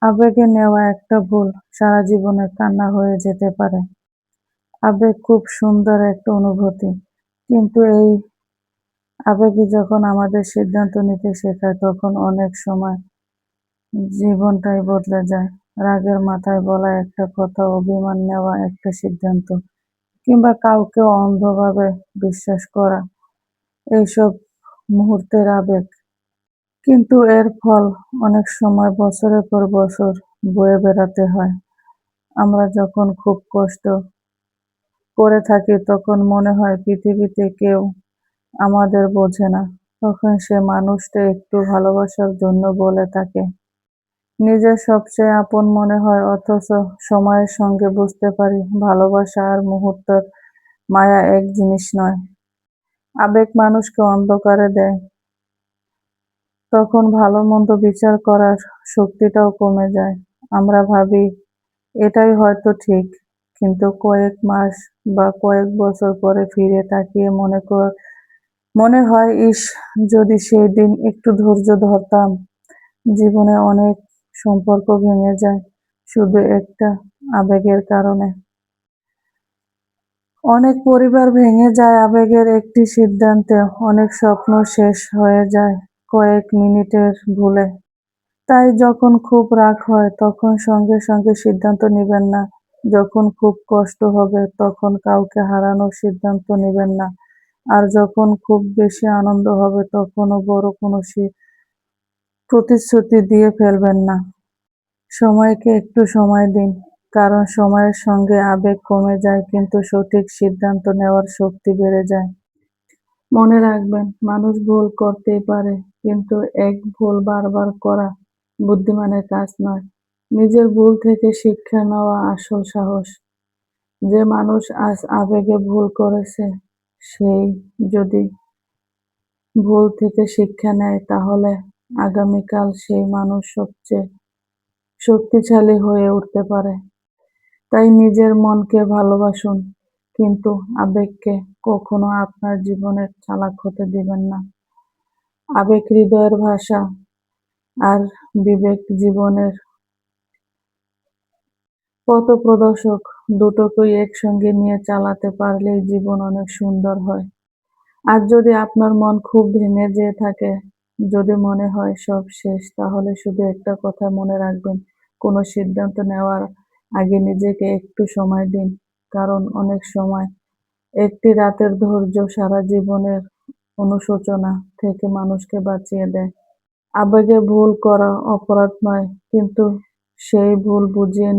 আবেগে নেওয়া একটা ভুল সারা জীবনে কান্না হয়ে যেতে পারে। আবেগ খুব সুন্দর একটা অনুভূতি। কিন্তু এই আবেগই যখন আমাদের সিদ্ধান্ত নিতে শেখায় তখন অনেক সময় জীবনটাই বদলে যায়। রাগের মাথায় বলা একটা কথা, অভিমান নেওয়া একটা সিদ্ধান্ত কিংবা কাউকে অন্ধভাবে বিশ্বাস করা, এইসব মুহূর্তের আবেগ। কিন্তু এর ফল অনেক সময় বছরের পর বছর বয়ে বেড়াতে হয়। আমরা যখন খুব কষ্ট করে থাকি তখন মনে হয় পৃথিবীতে কেউ আমাদের বোঝে না। তখন সে মানুষটা একটু ভালোবাসার জন্য বলে থাকে। নিজের সবচেয়ে আপন মনে হয়, অথচ সময়ের সঙ্গে বুঝতে পারি ভালোবাসা আর মুহূর্তের মায়া এক জিনিস নয়। আবেগ মানুষকে অন্ধকারে দেয়। তখন ভালো মন্দ বিচার করার শক্তিটাও কমে যায়। আমরা ভাবি এটাই হয়তো ঠিক। কিন্তু কয়েক মাস বা কয়েক বছর পরে ফিরে তাকিয়ে মনে হয়, ইস, যদি সেই দিন একটু ধৈর্য ধরতাম। জীবনে অনেক সম্পর্ক ভেঙে যায় শুধু একটা আবেগের কারণে। অনেক পরিবার ভেঙে যায় আবেগের একটি সিদ্ধান্তে। অনেক স্বপ্ন শেষ হয়ে যায় কয়েক মিনিটের ভুলে। তাই যখন খুব রাগ হয় তখন সঙ্গে সঙ্গে সিদ্ধান্ত নিবেন না। যখন খুব কষ্ট হবে তখন কাউকে হারানোর সিদ্ধান্ত নিবেন না। আর যখন খুব বেশি আনন্দ হবে তখনও বড় কোনো প্রতিশ্রুতি দিয়ে ফেলবেন না। সময়কে একটু সময় দিন। কারণ সময়ের সঙ্গে আবেগ কমে যায় কিন্তু সঠিক সিদ্ধান্ত নেওয়ার শক্তি বেড়ে যায়। মনে রাখবেন, মানুষ ভুল করতেই পারে, কিন্তু এক ভুল বারবার করা বুদ্ধিমানের কাজ নয়। নিজের ভুল থেকে শিক্ষা নেওয়া আসল সাহস। যে মানুষ আজ আবেগে ভুল করেছে, সেই যদি ভুল থেকে শিক্ষা নেয় তাহলে আগামীকাল সেই মানুষ সবচেয়ে শক্তিশালী হয়ে উঠতে পারে। তাই নিজের মনকে ভালোবাসুন, কিন্তু আবেগকে কখনো আপনার জীবনের চালক হতে দিবেন না। আবেগ হৃদয়ের ভাষা, আর বিবেক জীবনের পথপ্রদর্শক। দুটোকেই একসঙ্গে নিয়ে চালাতে পারলেই জীবন অনেক সুন্দর হয়। আর যদি আপনার মন খুব ভেঙে যেয়ে থাকে, যদি মনে হয় সব শেষ, তাহলে শুধু একটা কথা মনে রাখবেন, কোনো সিদ্ধান্ত নেওয়ার আগে নিজেকে একটু সময় দিন। কারণ অনেক সময় একটি রাতের ধৈর্য সারা জীবনের অনুশোচনা থেকে মানুষকে বাঁচিয়ে দেয়। আবেগে ভুল করা অপরাধ নয়, কিন্তু সেই ভুল বুঝিয়ে